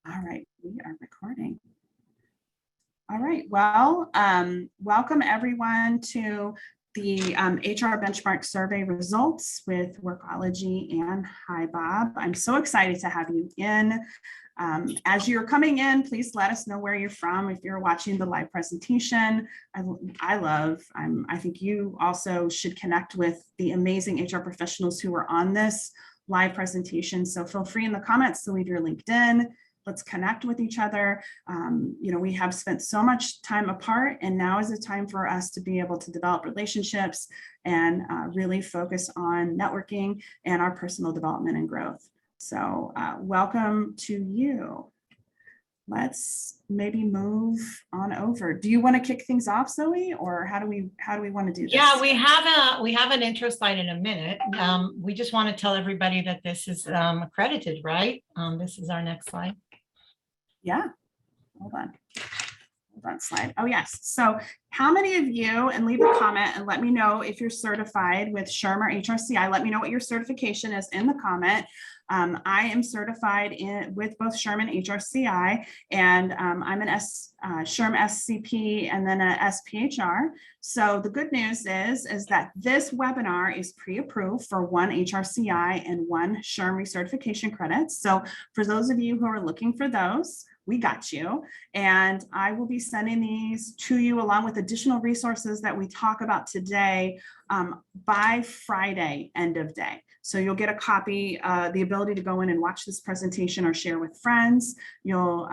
All right, we are recording. All right, well, welcome everyone to the HR benchmark survey results with Workology and HiBob. I'm so excited to have you in. As you're coming in, please let us know where you're from. If you're watching the live presentation, I think you also should connect with the amazing HR professionals who are on this live presentation. So feel free in the comments to leave your LinkedIn. Let's connect with each other. We have spent so much time apart, and now is the time for us to be able to develop relationships and really focus on networking and our personal development and growth. So welcome to you. Let's maybe move on over. Do you want to kick things off, Zoe, or how do we want to do this? Yeah, we have an intro slide in a minute. We just want to tell everybody that this is accredited, right? This is our next slide. Yeah, hold on slide. Oh yes. So how many of you, and leave a comment and let me know if you're certified with SHRM or HRCI. Let me know what your certification is in the comment. I am certified with both SHRM and HRCI, and I'm an SHRM SCP and then a SPHR. So the good news is that this webinar is pre-approved for 1 HRCI and 1 SHRM recertification credits. So for those of you who are looking for those, we got you. And I will be sending these to you along with additional resources that we talk about today by Friday, end of day. So you'll get a copy, the ability to go in and watch this presentation or share with friends. You'll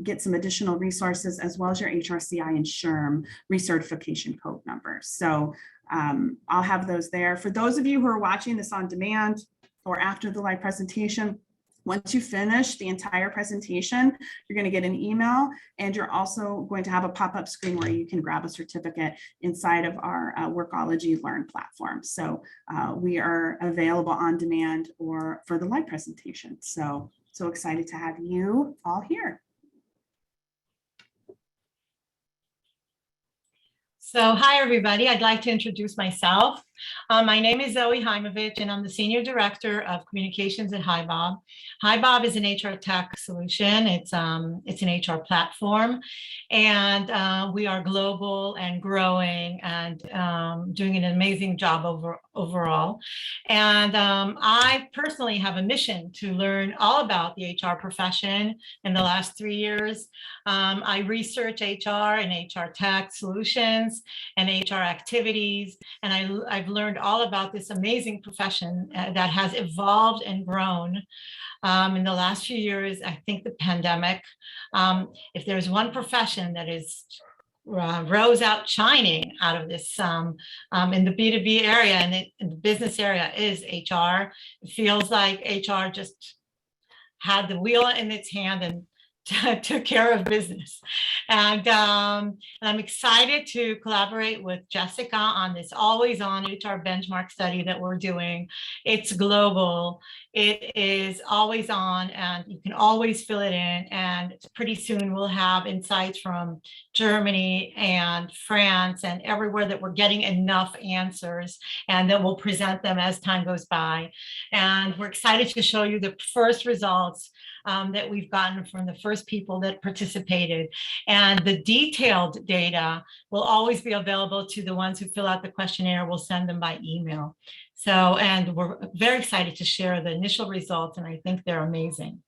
get some additional resources as well as your HRCI and SHRM recertification code numbers. So I'll have those there. For those of you who are watching this on demand or after the live presentation, once you finish the entire presentation, you're going to get an email, and you're also going to have a pop-up screen where you can grab a certificate inside of our Workology Learn platform. So we are available on demand or for the live presentation. So excited to have you all here. So hi, everybody. I'd like to introduce myself. My name is Zoe Heimovich, and I'm the Senior Director of Communications at HiBob. HiBob is an HR tech solution. It's an HR platform, and we are global and growing and doing an amazing job overall. And I personally have a mission to learn all about the HR profession in the last 3 years. I research HR and HR tech solutions and HR activities, and I've learned all about this amazing profession that has evolved and grown in the last few years. I think the pandemic, if there's one profession that is rose out shining out of this in the B2B area and in the business area is HR. It feels like HR just had the wheel in its hand and took care of business. And I'm excited to collaborate with Jessica on this always on HR benchmark study that we're doing. It's global, it is always on, and you can always fill it in. And pretty soon we'll have insights from Germany and France and everywhere that we're getting enough answers, and then we'll present them as time goes by. And we're excited to show you the first results that we've gotten from the first people that participated. And the detailed data will always be available to the ones who fill out the questionnaire. We'll send them by email. So, and we're very excited to share the initial results, and I think they're amazing.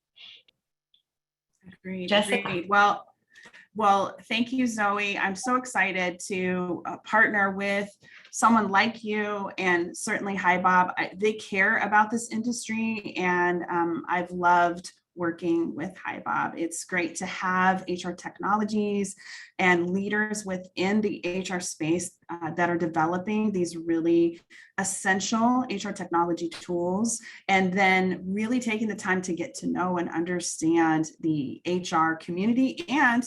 Agreed. Jessica. Agreed. Well, thank you, Zoe. I'm so excited to partner with someone like you, and certainly HiBob. They care about this industry, and I've loved working with HiBob. It's great to have HR technologies and leaders within the HR space that are developing these really essential HR technology tools, and then really taking the time to get to know and understand the HR community and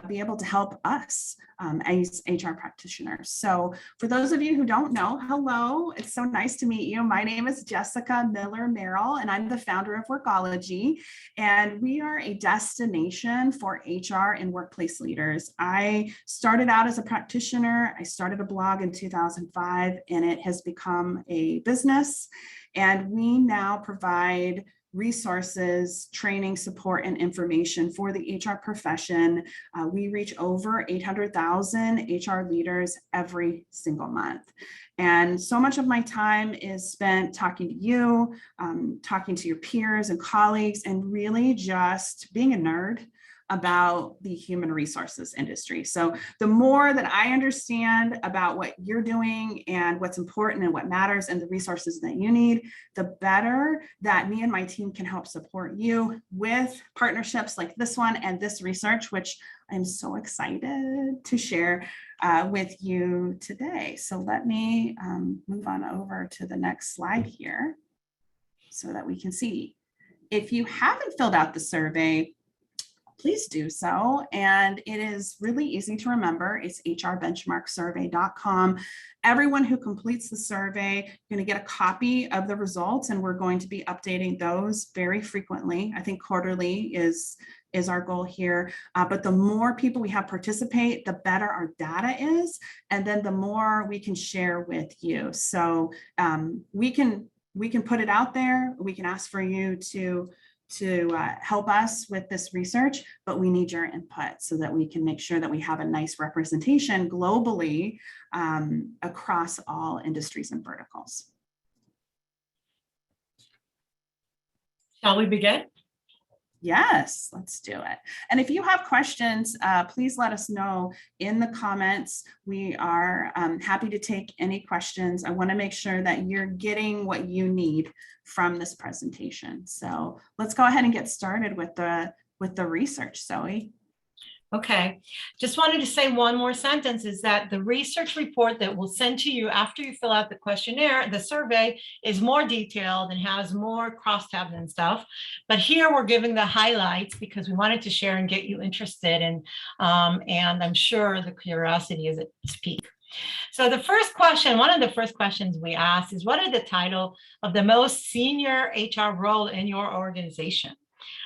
be able to help us as HR practitioners. So for those of you who don't know, hello, it's so nice to meet you. My name is Jessica Miller-Merrill, and I'm the founder of Workology, and we are a destination for HR and workplace leaders. I started out as a practitioner. I started a blog in 2005, and it has become a business, and we now provide resources, training, support, and information for the HR profession. We reach over 800,000 HR leaders every single month. And so much of my time is spent talking to you, talking to your peers and colleagues, and really just being a nerd about the human resources industry. So the more that I understand about what you're doing and what's important and what matters and the resources that you need, the better that me and my team can help support you with partnerships like this one and this research, which I'm so excited to share with you today. So let me move on over to the next slide here so that we can see. If you haven't filled out the survey, please do so. And it is really easy to remember. It's hrbenchmarksurvey.com. Everyone who completes the survey, you're going to get a copy of the results, and we're going to be updating those very frequently. I think quarterly is our goal here. But the more people we have participate, the better our data is. And then the more we can share with you. So we can put it out there. We can ask for you to help us with this research, but we need your input so that we can make sure that we have a nice representation globally across all industries and verticals. Shall we begin? Yes, let's do it. And if you have questions, please let us know in the comments. We are happy to take any questions. I want to make sure that you're getting what you need from this presentation. So let's go ahead and get started with the research, Zoe. Okay, just wanted to say one more sentence is that the research report that we'll send to you after you fill out the questionnaire, the survey, is more detailed and has more crosstabs and stuff. But here we're giving the highlights because we wanted to share and get you interested, and I'm sure the curiosity is at its peak. So the first question, one of the first questions we asked is, what is the title of the most senior HR role in your organization?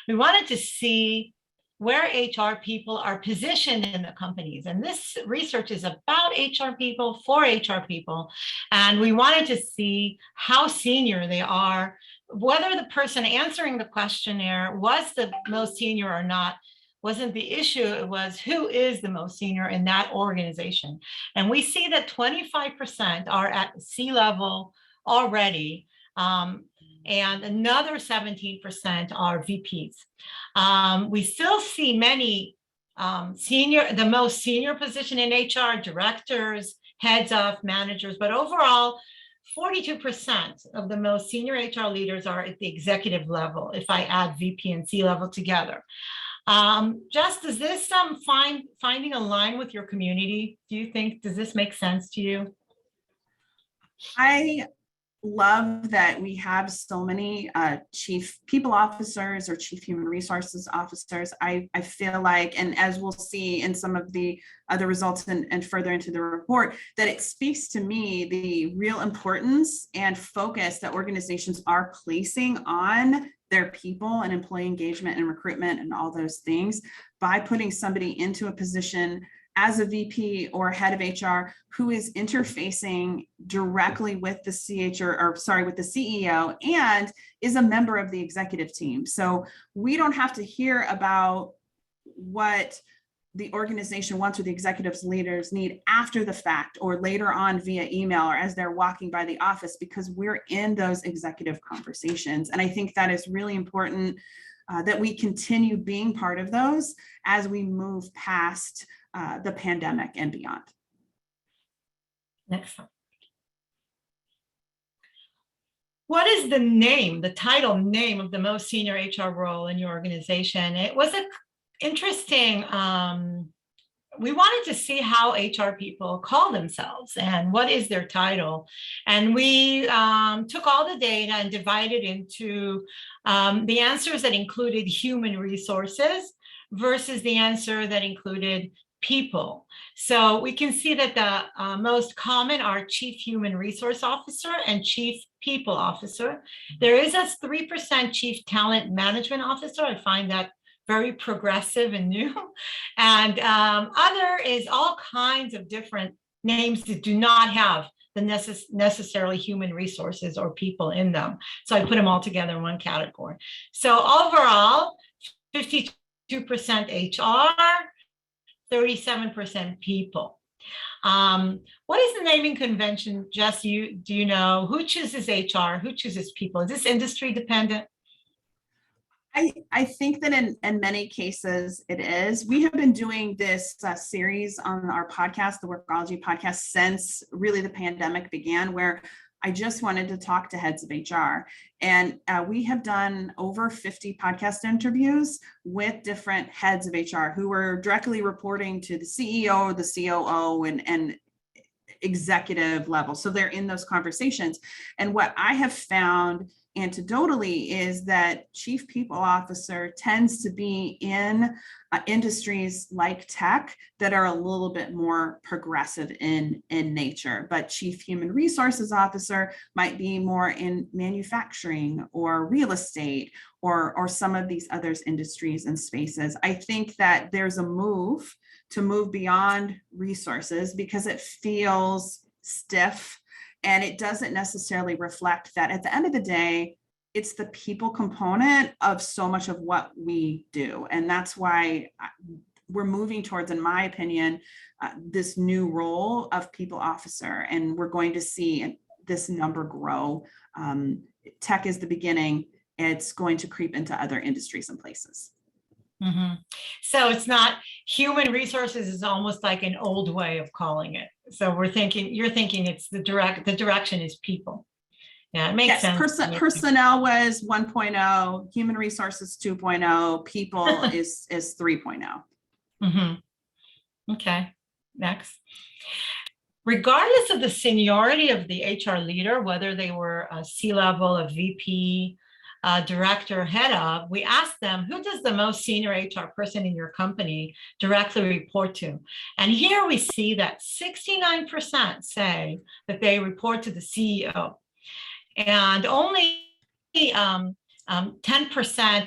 We wanted to see where HR people are positioned in the companies. And this research is about HR people for HR people. And we wanted to see how senior they are, whether the person answering the questionnaire was the most senior or not wasn't the issue. It was who is the most senior in that organization. And we see that 25% are at C-level already. And another 17% are VPs. We still see many the most senior position in HR, directors, heads of, managers, but overall, 42% of the most senior HR leaders are at the executive level, if I add VP and C-level together. Jess, does this finding align with your community? Do you think, does this make sense to you? I love that we have so many chief people officers or chief human resources officers. I feel like, and as we'll see in some of the other results and further into the report, that it speaks to me the real importance and focus that organizations are placing on their people and employee engagement and recruitment and all those things by putting somebody into a position as a VP or head of HR who is interfacing directly with the with the CEO and is a member of the executive team. So we don't have to hear about what the organization wants or the executives leaders need after the fact or later on via email or as they're walking by the office, because we're in those executive conversations. And I think that is really important that we continue being part of those as we move past the pandemic and beyond. Next one. What is the title name of the most senior HR role in your organization? It was interesting. We wanted to see how HR people call themselves and what is their title. And we took all the data and divided into the answers that included human resources versus the answer that included people. So we can see that the most common are Chief Human Resource Officer and Chief People Officer. There is a 3% Chief Talent Management Officer. I find that very progressive and new. And other is all kinds of different names that do not have necessarily human resources or people in them. So I put them all together in one category. So overall, 52% HR, 37% people. What is the naming convention? Jess, do you know who chooses HR? Who chooses people? Is this industry dependent? I think that in many cases it is. We have been doing this series on our podcast, the Workology podcast, since really the pandemic began, where I just wanted to talk to heads of HR. And we have done over 50 podcast interviews with different heads of HR who were directly reporting to the CEO, the COO, and executive level. So they're in those conversations. And what I have found anecdotally is that chief people officer tends to be in industries like tech that are a little bit more progressive in nature, but chief human resources officer might be more in manufacturing or real estate or some of these other industries and spaces. I think that there's a move to move beyond resources because it feels stiff. And it doesn't necessarily reflect that at the end of the day, it's the people component of so much of what we do. And that's why we're moving towards, in my opinion, this new role of people officer. And we're going to see this number grow. Tech is the beginning. It's going to creep into other industries and places. Mm-hmm. So it's not human resources is almost like an old way of calling it. So you're thinking it's the direction is people. Yeah, it makes sense. Personnel was 1.0, human resources 2.0, people is 3.0. Mm-hmm. Okay, next. Regardless of the seniority of the HR leader, whether they were a C-level, a VP, director, head of, we asked them, who does the most senior HR person in your company directly report to? And here we see that 69% say that they report to the CEO. And only 10%,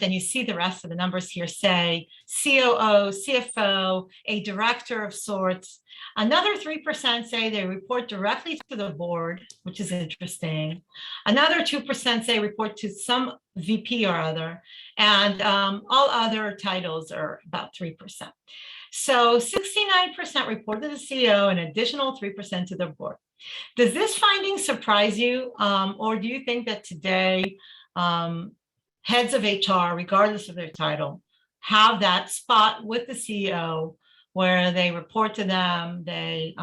and you see the rest of the numbers here, say COO, CFO, a director of sorts. Another 3% say they report directly to the board, which is interesting. Another 2% say report to some VP or other, and all other titles are about 3%. So 69% report to the CEO, an additional 3% to the board. Does this finding surprise you, or do you think that today heads of HR, regardless of their title, have that spot with the CEO where they report to them, they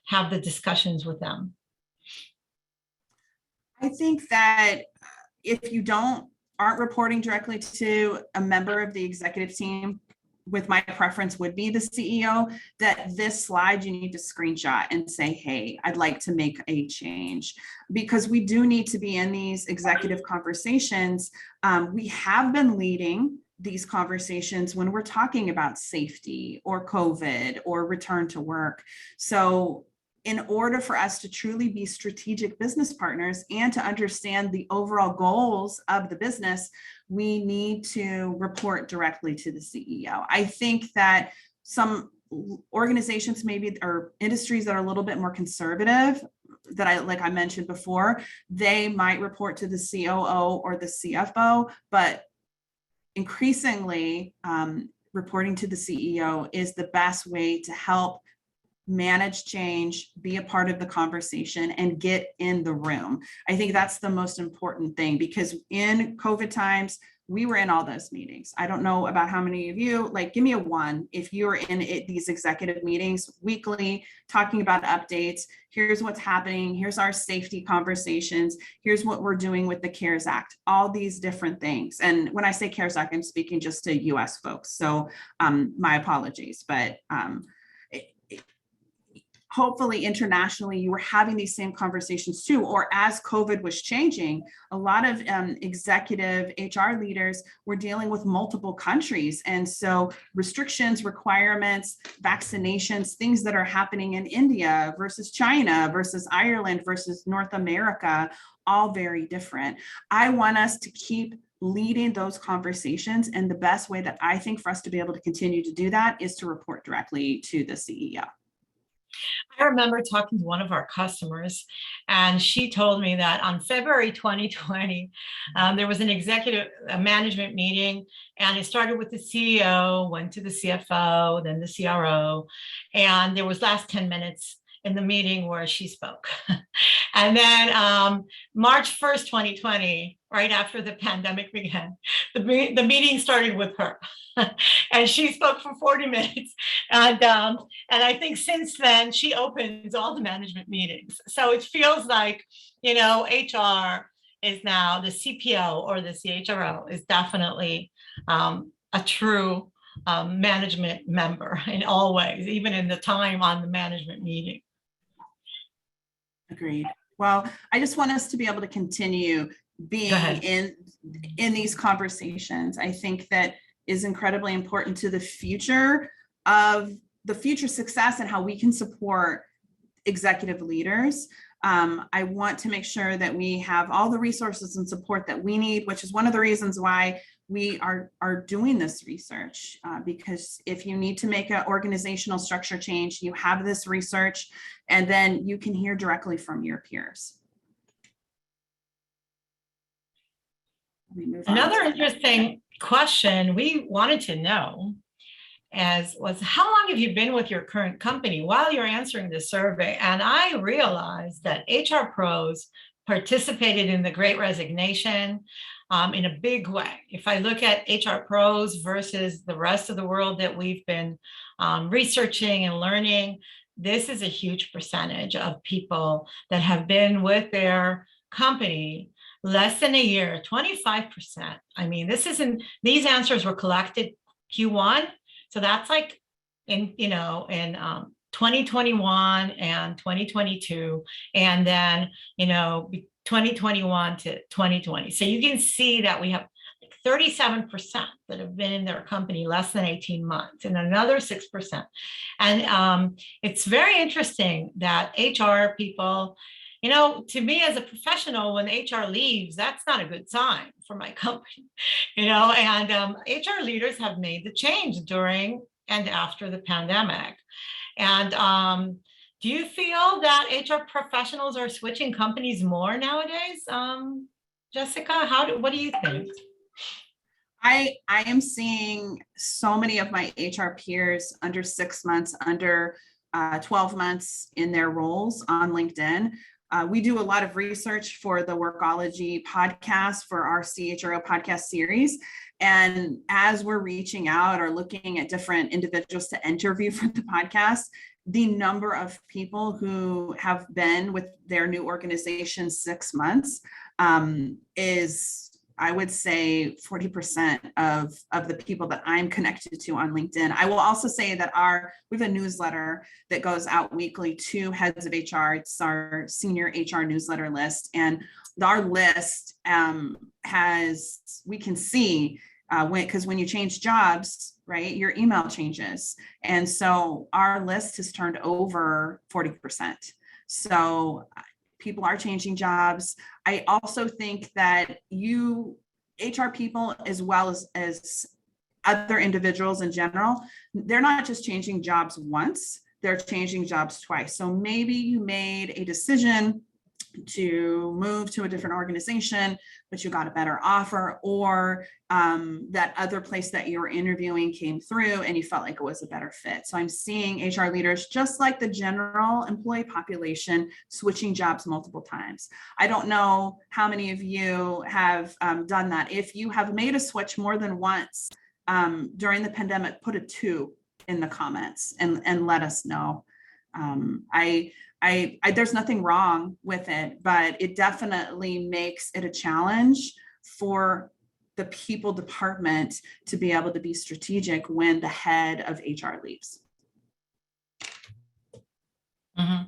have the discussions with them? I think that if you aren't reporting directly to a member of the executive team, with my preference would be the CEO, that this slide you need to screenshot and say, hey, I'd like to make a change, because we do need to be in these executive conversations. We have been leading these conversations when we're talking about safety or COVID or return to work. So in order for us to truly be strategic business partners and to understand the overall goals of the business, we need to report directly to the CEO. I think that some organizations maybe or industries that are a little bit more conservative, like I mentioned before, they might report to the COO or the CFO, but increasingly reporting to the CEO is the best way to help manage change, be a part of the conversation, and get in the room. I think that's the most important thing, because in COVID times, we were in all those meetings. I don't know about how many of you, like, give me a 1 if you were in these executive meetings weekly, talking about updates. Here's what's happening. Here's our safety conversations. Here's what we're doing with the CARES Act, all these different things. And when I say CARES Act, I'm speaking just to US folks. So my apologies, but hopefully internationally, you were having these same conversations too, or as COVID was changing, a lot of executive HR leaders were dealing with multiple countries. And so restrictions, requirements, vaccinations, things that are happening in India versus China versus Ireland versus North America, all very different. I want us to keep leading those conversations. And the best way that I think for us to be able to continue to do that is to report directly to the CEO. I remember talking to one of our customers, and she told me that on February 2020, there was an executive management meeting, and it started with the CEO, went to the CFO, then the CRO, and there was last 10 minutes in the meeting where she spoke. And then March 1st, 2020, right after the pandemic began, the meeting started with her. And she spoke for 40 minutes. And I think since then, she opens all the management meetings. So it feels like, HR is now the CPO or the CHRO is definitely a true management member in all ways, even in the time on the management meeting. Agreed. Well, I just want us to be able to continue being in these conversations. I think that is incredibly important to the future success and how we can support executive leaders. I want to make sure that we have all the resources and support that we need, which is one of the reasons why we are doing this research, because if you need to make an organizational structure change, you have this research, and then you can hear directly from your peers. Another interesting question we wanted to know was how long have you been with your current company while you're answering the survey? And I realized that HR pros participated in the Great Resignation in a big way. If I look at HR pros versus the rest of the world that we've been researching and learning, this is a huge percentage of people that have been with their company less than a year, 25%. I mean, these answers were collected Q1. So that's like in 2021 and 2022, and then, 2021 to 2020. So you can see that we have 37% that have been in their company less than 18 months and another 6%. And it's very interesting that HR people, to me as a professional, when HR leaves, that's not a good sign for my company, and HR leaders have made the change during and after the pandemic. And do you feel that HR professionals are switching companies more nowadays? Jessica, what do you think? I am seeing so many of my HR peers under 6 months, under 12 months in their roles on LinkedIn. We do a lot of research for the Workology podcast, for our CHRO podcast series. And as we're reaching out or looking at different individuals to interview for the podcast, the number of people who have been with their new organization 6 months is, I would say, 40% of the people that I'm connected to on LinkedIn. I will also say that we have a newsletter that goes out weekly to heads of HR. It's our senior HR newsletter list. And our list we can see because when you change jobs, right, your email changes. And so our list has turned over 40%. So people are changing jobs. I also think that HR people, as well as other individuals in general, they're not just changing jobs once, they're changing jobs twice. So maybe you made a decision to move to a different organization, but you got a better offer, or that other place that you were interviewing came through and you felt like it was a better fit. So I'm seeing HR leaders, just like the general employee population, switching jobs multiple times. I don't know how many of you have done that. If you have made a switch more than once during the pandemic, put a 2 in the comments and let us know. There's nothing wrong with it, but it definitely makes it a challenge for the people department to be able to be strategic when the head of HR leaves. Mm-hmm.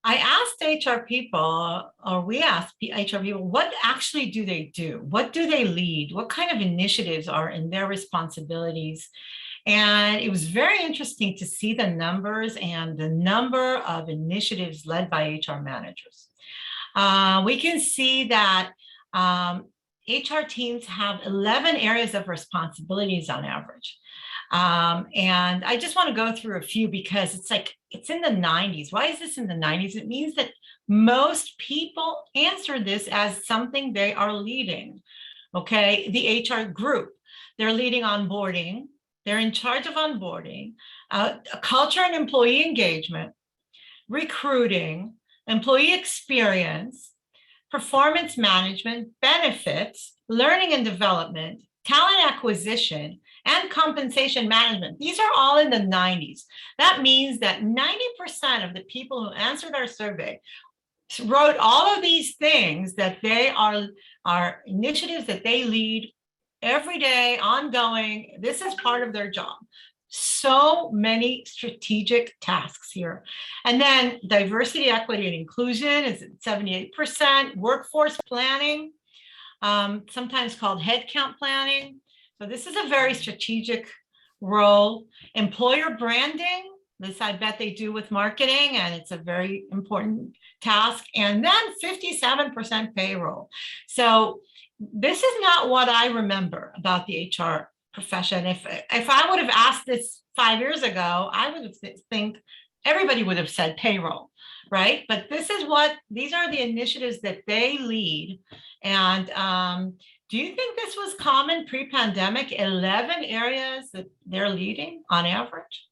I asked HR people, or we asked HR people, what actually do they do? What do they lead? What kind of initiatives are in their responsibilities? And it was very interesting to see the numbers and the number of initiatives led by HR managers. We can see that HR teams have 11 areas of responsibilities on average. And I just want to go through a few because it's in the 90s. Why is this in the 90s? It means that most people answer this as something they are leading. Okay, the HR group, they're leading onboarding. They're in charge of onboarding, culture and employee engagement, recruiting, employee experience, performance management, benefits, learning and development, talent acquisition, and compensation management. These are all in the 90s. That means that 90% of the people who answered our survey wrote all of these things that they are initiatives that they lead every day, ongoing. This is part of their job. So many strategic tasks here. And then diversity, equity, and inclusion is at 78%. Workforce planning, sometimes called headcount planning. So this is a very strategic role. Employer branding, this I bet they do with marketing, and it's a very important task. And then 57% payroll. So this is not what I remember about the HR profession. If I would have asked this 5 years ago, I would have think everybody would have said payroll, right? But these are the initiatives that they lead. And do you think this was common pre-pandemic? 11 areas that they're leading on average?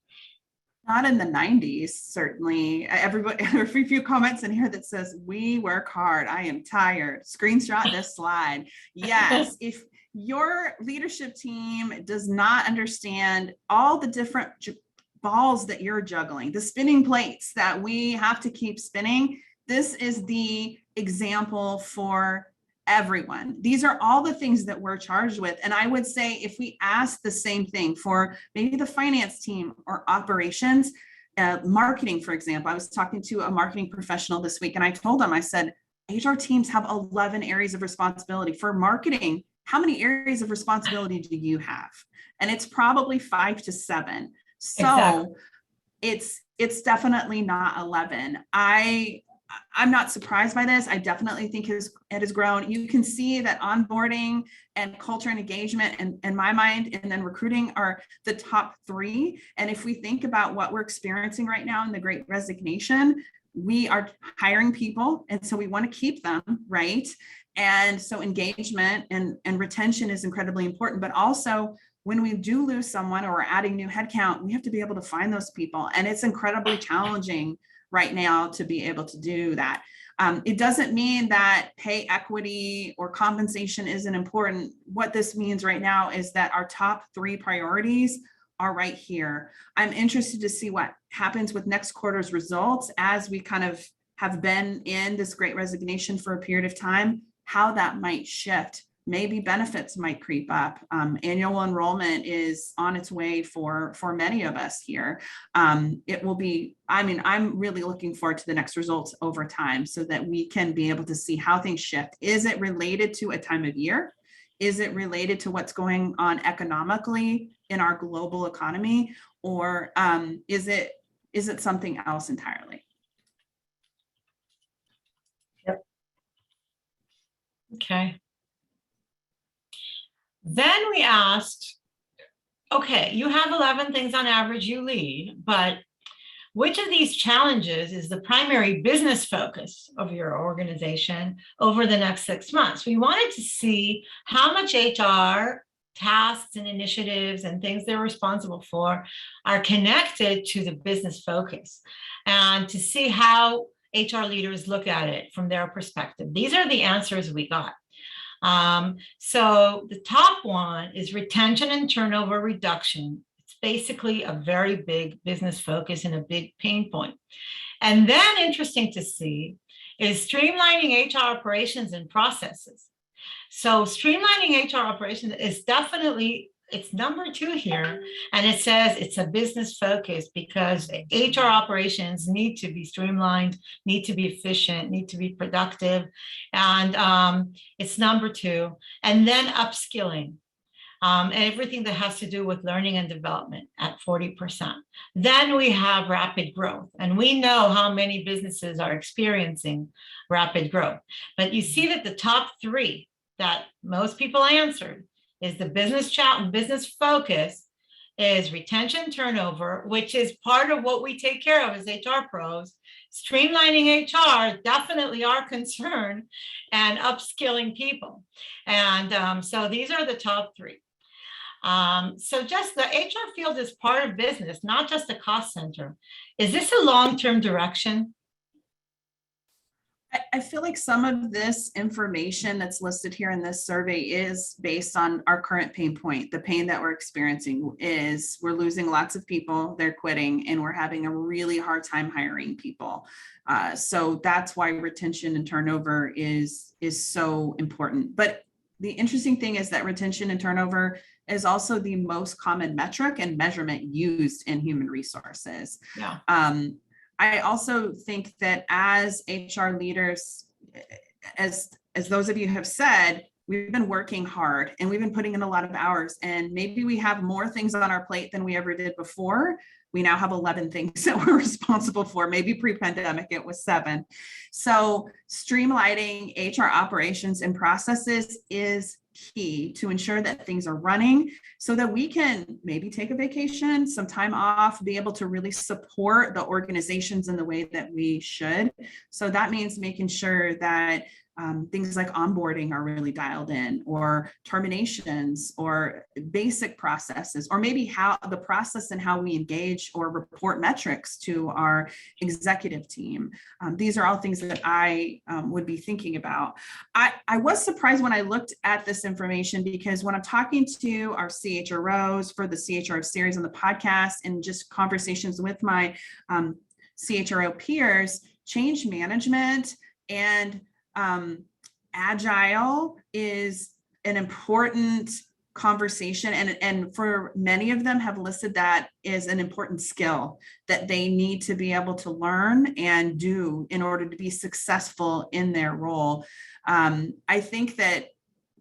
Not in the 90s, certainly. Everybody, there are a few comments in here that says, we work hard. I am tired. Screenshot this slide. Yes, if your leadership team does not understand all the different balls that you're juggling, the spinning plates that we have to keep spinning, this is the example for everyone. These are all the things that we're charged with. And I would say if we ask the same thing for maybe the finance team or operations, marketing, for example, I was talking to a marketing professional this week and I told them, I said, HR teams have 11 areas of responsibility. For marketing, how many areas of responsibility do you have? And it's probably 5 to 7. So exactly. It's definitely not 11. I'm not surprised by this. I definitely think it has grown. You can see that onboarding and culture and engagement and in my mind, and then recruiting are the top 3. And if we think about what we're experiencing right now in the Great Resignation, we are hiring people. And so we want to keep them, right? And so engagement and retention is incredibly important, but also when we do lose someone or we're adding new headcount, we have to be able to find those people. And it's incredibly challenging right now to be able to do that. It doesn't mean that pay equity or compensation isn't important. What this means right now is that our top 3 priorities are right here. I'm interested to see what happens with next quarter's results as we kind of have been in this Great Resignation for a period of time, how that might shift. Maybe benefits might creep up. Annual enrollment is on its way for many of us here. It will be, I'm really looking forward to the next results over time so that we can be able to see how things shift. Is it related to a time of year? Is it related to what's going on economically in our global economy? Or is it something else entirely? Yep. Okay. Then we asked, okay, you have 11 things on average you lead, but which of these challenges is the primary business focus of your organization over the next 6 months? We wanted to see how much HR tasks and initiatives and things they're responsible for are connected to the business focus and to see how HR leaders look at it from their perspective. These are the answers we got. So the top one is retention and turnover reduction. It's basically a very big business focus and a big pain point. And then interesting to see is streamlining HR operations and processes. So streamlining HR operations is definitely, it's number 2 here. And it says it's a business focus because HR operations need to be streamlined, need to be efficient, need to be productive. And it's number 2. And then upskilling, everything that has to do with learning and development at 40%. Then we have rapid growth. And we know how many businesses are experiencing rapid growth. But you see that the top 3 that most people answered is the business focus is retention turnover, which is part of what we take care of as HR pros. Streamlining HR, definitely our concern, and upskilling people. And so these are the top three. So just the HR field is part of business, not just a cost center. Is this a long-term direction? I feel like some of this information that's listed here in this survey is based on our current pain point. The pain that we're experiencing is we're losing lots of people, they're quitting, and we're having a really hard time hiring people. So that's why retention and turnover is so important. But the interesting thing is that retention and turnover is also the most common metric and measurement used in human resources. Yeah. I also think that as HR leaders, as those of you have said, we've been working hard and we've been putting in a lot of hours, and maybe we have more things on our plate than we ever did before. We now have 11 things that we're responsible for. Maybe pre-pandemic it was 7. So streamlining HR operations and processes is key to ensure that things are running so that we can maybe take a vacation, some time off, be able to really support the organizations in the way that we should. So that means making sure that things like onboarding are really dialed in, or terminations, or basic processes, or maybe how the process and how we engage or report metrics to our executive team. These are all things that I would be thinking about. I was surprised when I looked at this information, because when I'm talking to our CHROs for the CHRO series on the podcast and just conversations with my CHRO peers, change management and agile is an important conversation, and for many of them have listed that as an important skill that they need to be able to learn and do in order to be successful in their role. I think that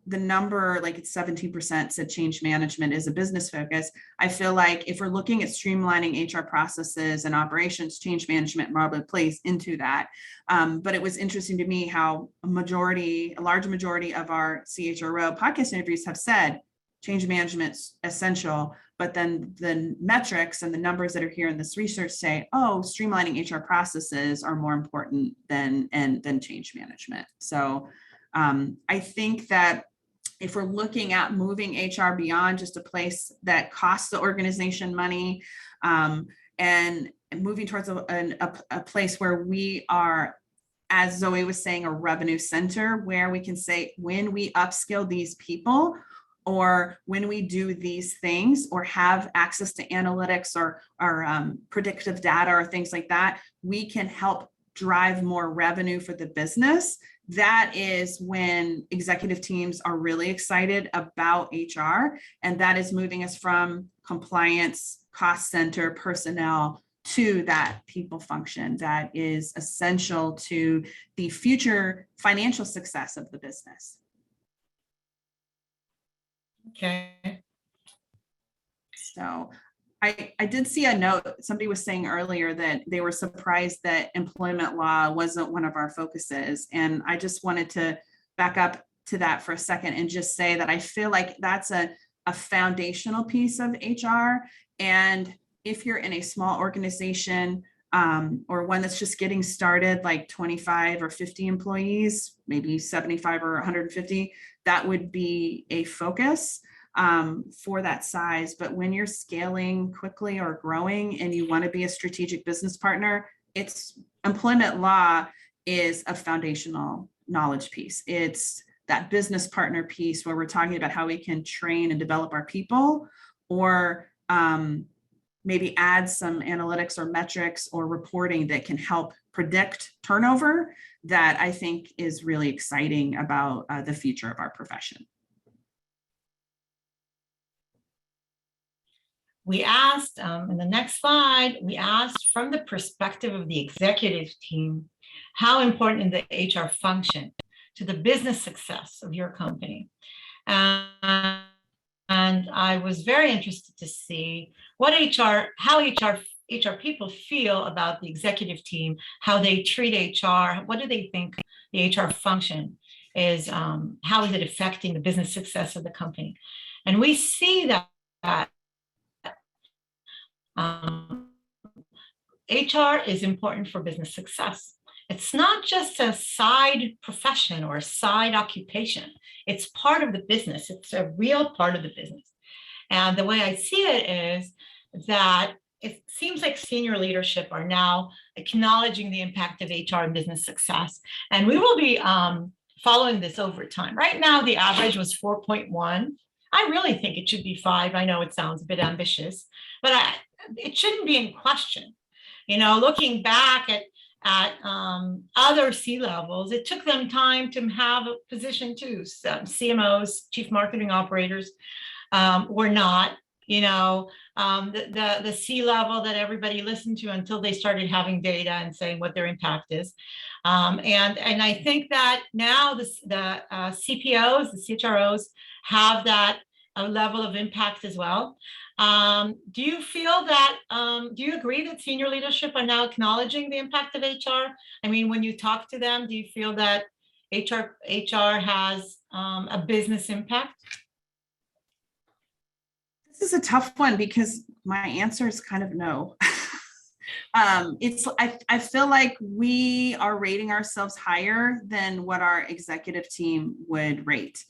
the number, like it's 17% said change management is a business focus. I feel like if we're looking at streamlining HR processes and operations, change management probably plays into that. But it was interesting to me how a large majority of our CHRO podcast interviews have said change management's essential, but then the metrics and the numbers that are here in this research say, oh, streamlining HR processes are more important than change management. So I think that if we're looking at moving HR beyond just a place that costs the organization money, and moving towards a place where we are, as Zoe was saying, a revenue center, where we can say, when we upskill these people, or when we do these things, or have access to analytics or predictive data or things like that, we can help drive more revenue for the business. That is when executive teams are really excited about HR, and that is moving us from compliance, cost center, personnel to that people function that is essential to the future financial success of the business. Okay. So I did see a note, somebody was saying earlier that they were surprised that employment law wasn't one of our focuses. And I just wanted to back up to that for a second and just say that I feel like that's a foundational piece of HR. And if you're in a small organization or one that's just getting started, like 25 or 50 employees, maybe 75 or 150, that would be a focus for that size. But when you're scaling quickly or growing and you want to be a strategic business partner, employment law is a foundational knowledge piece. It's that business partner piece where we're talking about how we can train and develop our people, or maybe add some analytics or metrics or reporting that can help predict turnover, that I think is really exciting about the future of our profession. We asked, in the next slide, we asked from the perspective of the executive team, how important is the HR function to the business success of your company? And I was very interested to see how HR people feel about the executive team, how they treat HR, what do they think the HR function how is it affecting the business success of the company? And we see that HR is important for business success. It's not just a side profession or a side occupation. It's part of the business. It's a real part of the business. And the way I see it is that it seems like senior leadership are now acknowledging the impact of HR and business success. And we will be following this over time. Right now, the average was 4.1. I really think it should be 5. I know it sounds a bit ambitious, but it shouldn't be in question. You know, looking back at other C-levels, it took them time to have a position too. So CMOs, chief marketing operators, were not, you know, the C-level that everybody listened to until they started having data and saying what their impact is. And I think that now the CPOs, the CHROs have that level of impact as well. Do you feel that, do you agree that senior leadership are now acknowledging the impact of HR? I mean, when you talk to them, do you feel that HR has a business impact? This is a tough one because my answer is kind of no. I feel like we are rating ourselves higher than what our executive team would rate.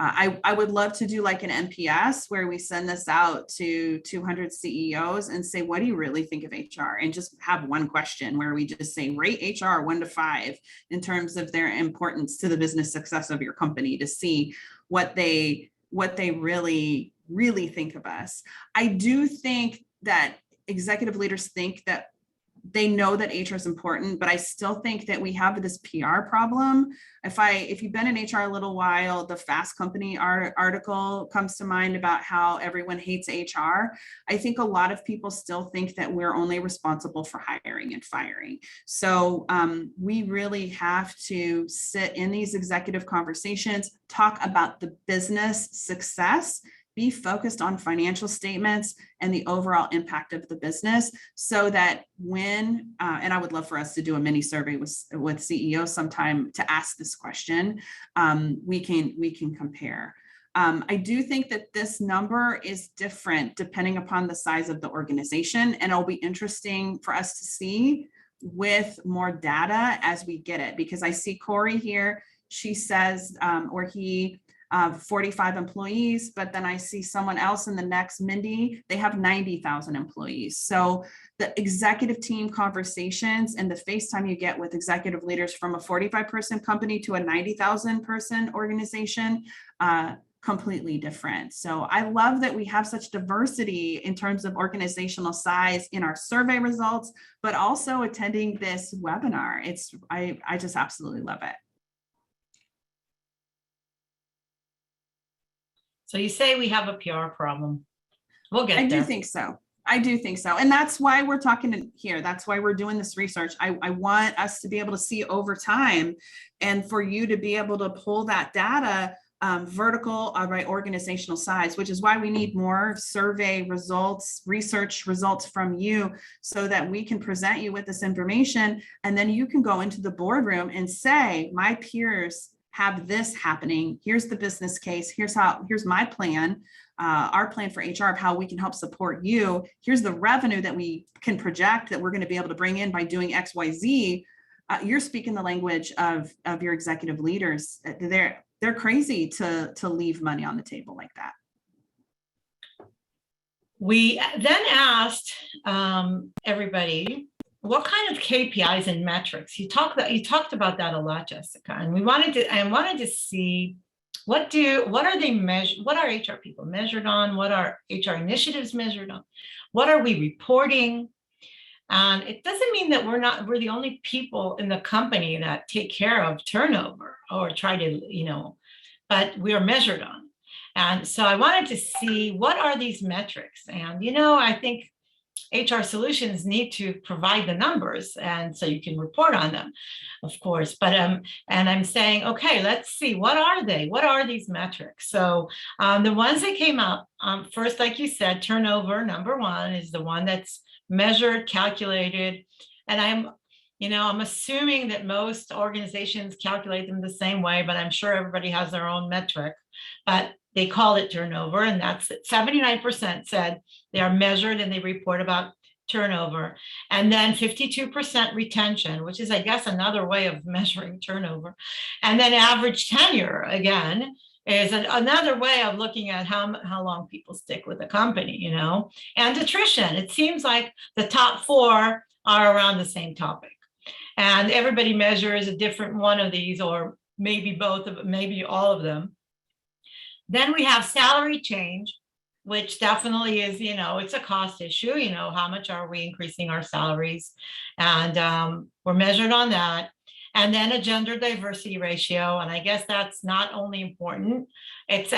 I would love to do like an NPS where we send this out to 200 CEOs and say, what do you really think of HR? And just have one question where we just say, rate HR 1 to 5 in terms of their importance to the business success of your company, to see what they really think of us. I do think that executive leaders think that they know that HR is important, but I still think that we have this PR problem. If you've been in HR a little while, the Fast Company article comes to mind about how everyone hates HR. I think a lot of people still think that we're only responsible for hiring and firing. So we really have to sit in these executive conversations, talk about the business success, be focused on financial statements and the overall impact of the business, so that when, and I would love for us to do a mini survey with CEOs sometime to ask this question, we can compare. I do think that this number is different depending upon the size of the organization, and it'll be interesting for us to see with more data as we get it, because I see Corey here, she says, or he, 45 employees, but then I see someone else in the next, Mindy, they have 90,000 employees. So the executive team conversations and the FaceTime you get with executive leaders from a 45-person company to a 90,000 person organization, completely different. So I love that we have such diversity in terms of organizational size in our survey results, but also attending this webinar. I just absolutely love it. So you say we have a PR problem. We'll get there. I do think so. I do think so. And that's why we're talking here. That's why we're doing this research. I want us to be able to see over time, and for you to be able to pull that data vertical by organizational size, which is why we need more survey results, research results from you, so that we can present you with this information. And then you can go into the boardroom and say, my peers have this happening. Here's the business case. Here's my plan, our plan for HR of how we can help support you. Here's the revenue that we can project that we're going to be able to bring in by doing X, Y, Z. You're speaking the language of your executive leaders. They're crazy to leave money on the table like that. We then asked everybody, what kind of KPIs and metrics? You talked about that a lot, Jessica, and I wanted to see what are they measured? What are HR people measured on? What are HR initiatives measured on? What are we reporting? And it doesn't mean that we're the only people in the company that take care of turnover or try to, but we are measured on. And so I wanted to see, what are these metrics? And, I think HR solutions need to provide the numbers, and so you can report on them, of course. But and I'm saying, okay, let's see, what are they? What are these metrics? So the ones that came up first, like you said, turnover, number one, is the one that's measured, calculated, and I'm assuming that most organizations calculate them the same way, but I'm sure everybody has their own metric. But they call it turnover, and that's it. 79% said they are measured and they report about turnover. And then 52% retention, which is, I guess, another way of measuring turnover. And then average tenure, again, is another way of looking at how long people stick with a company, and attrition. It seems like the top four are around the same topic. And everybody measures a different one of these, or maybe both of them, maybe all of them. Then we have salary change, which definitely is, it's a cost issue. How much are we increasing our salaries? And we're measured on that. And then a gender diversity ratio. And I guess that's not only important, it's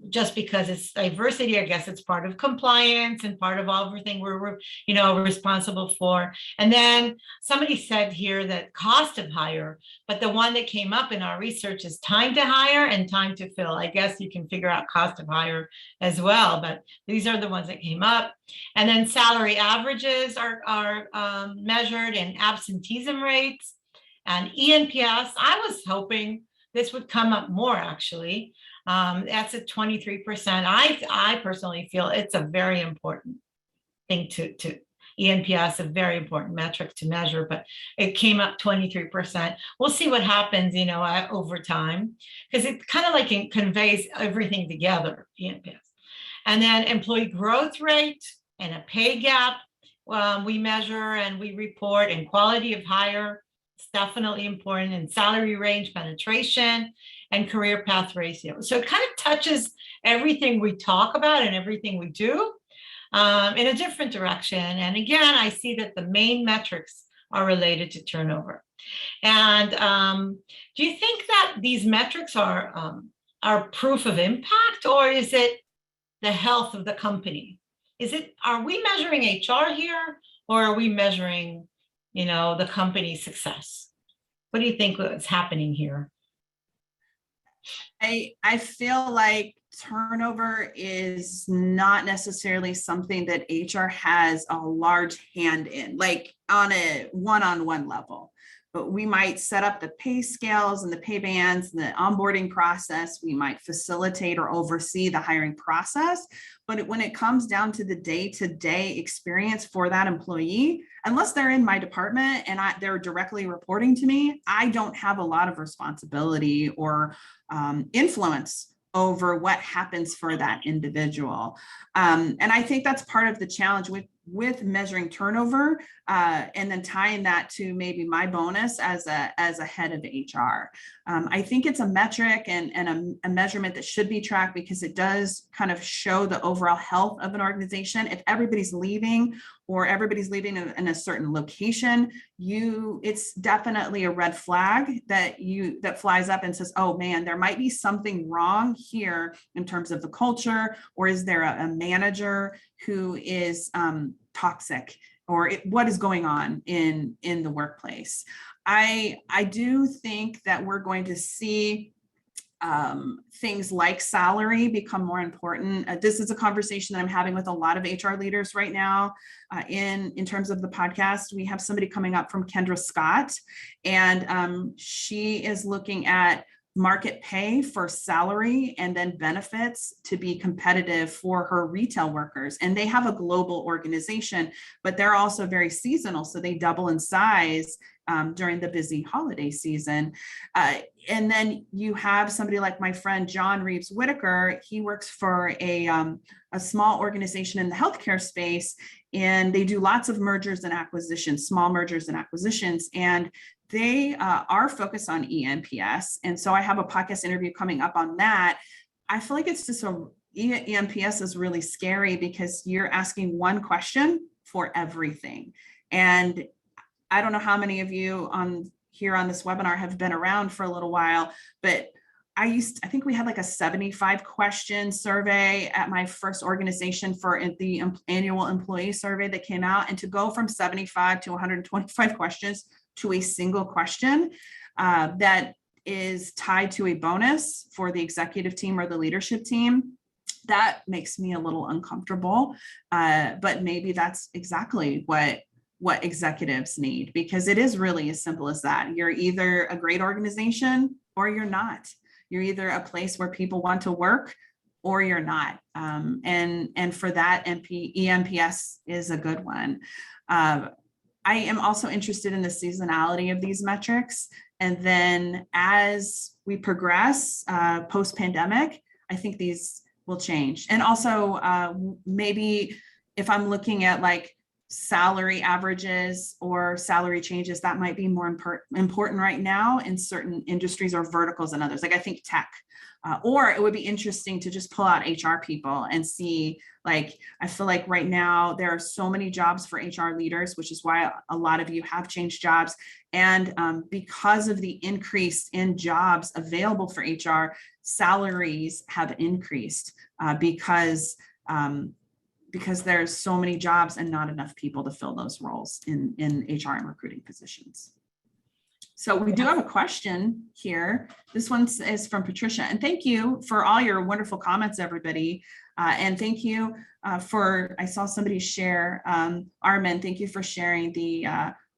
just because it's diversity, I guess it's part of compliance and part of everything we're responsible for. And then somebody said here that cost of hire, but the one that came up in our research is time to hire and time to fill. I guess you can figure out cost of hire as well, but these are the ones that came up. And then salary averages are measured, and absenteeism rates. And ENPS, I was hoping this would come up more, actually. That's at 23%. I personally feel it's a very important thing to ENPS, a very important metric to measure, but it came up 23%. We'll see what happens, over time, because it kind of like it conveys everything together, ENPS. And then employee growth rate and a pay gap, we measure and we report, and quality of hire. It's definitely important, in salary range penetration and career path ratio. So it kind of touches everything we talk about and everything we do in a different direction. And again, I see that the main metrics are related to turnover. And do you think that these metrics are proof of impact, or is it the health of the company? Are we measuring HR here, or are we measuring the company's success? What do you think is happening here? I feel like turnover is not necessarily something that HR has a large hand in, like on a one-on-one level. But we might set up the pay scales and the pay bands and the onboarding process. We might facilitate or oversee the hiring process. But when it comes down to the day-to-day experience for that employee, unless they're in my department and they're directly reporting to me, I don't have a lot of responsibility or influence over what happens for that individual. And I think that's part of the challenge with measuring turnover, and then tying that to maybe my bonus as a head of HR. I think it's a metric and a measurement that should be tracked, because it does kind of show the overall health of an organization. If everybody's leaving, or everybody's leaving in a certain location, it's definitely a red flag that flies up and says, oh man, there might be something wrong here in terms of the culture, or is there a manager who is toxic, or what is going on in the workplace. I do think that we're going to see things like salary become more important. This is a conversation that I'm having with a lot of HR leaders right now. In terms of the podcast, we have somebody coming up from Kendra Scott, and she is looking at market pay for salary and then benefits to be competitive for her retail workers. And they have a global organization, but they're also very seasonal. So they double in size during the busy holiday season. And then you have somebody like my friend, John Reeves Whitaker. He works for a small organization in the healthcare space, and they do lots of mergers and acquisitions, small mergers and acquisitions. And they are focused on ENPS. And so I have a podcast interview coming up on that. I feel like it's just ENPS is really scary, because you're asking one question for everything. And I don't know how many of you here on this webinar have been around for a little while, but I think we had like a 75 question survey at my first organization for the annual employee survey that came out. And to go from 75 to 125 questions to a single question that is tied to a bonus for the executive team or the leadership team, that makes me a little uncomfortable. But maybe that's exactly what what executives need, because it is really as simple as that. You're either a great organization or you're not. You're either a place where people want to work or you're not. And for that, EMPS is a good one. I am also interested in the seasonality of these metrics. And then as we progress post-pandemic, I think these will change. And also maybe if I'm looking at like salary averages or salary changes, that might be more important right now in certain industries or verticals than others. Like I think tech, or it would be interesting to just pull out HR people and see, like, I feel like right now there are so many jobs for HR leaders, which is why a lot of you have changed jobs. And because of the increase in jobs available for HR, salaries have increased because there's so many jobs and not enough people to fill those roles in HR and recruiting positions. So we do have a question here. This one is from Patricia, and thank you for all your wonderful comments, everybody. And thank you for, I saw somebody share, Armin, thank you for sharing the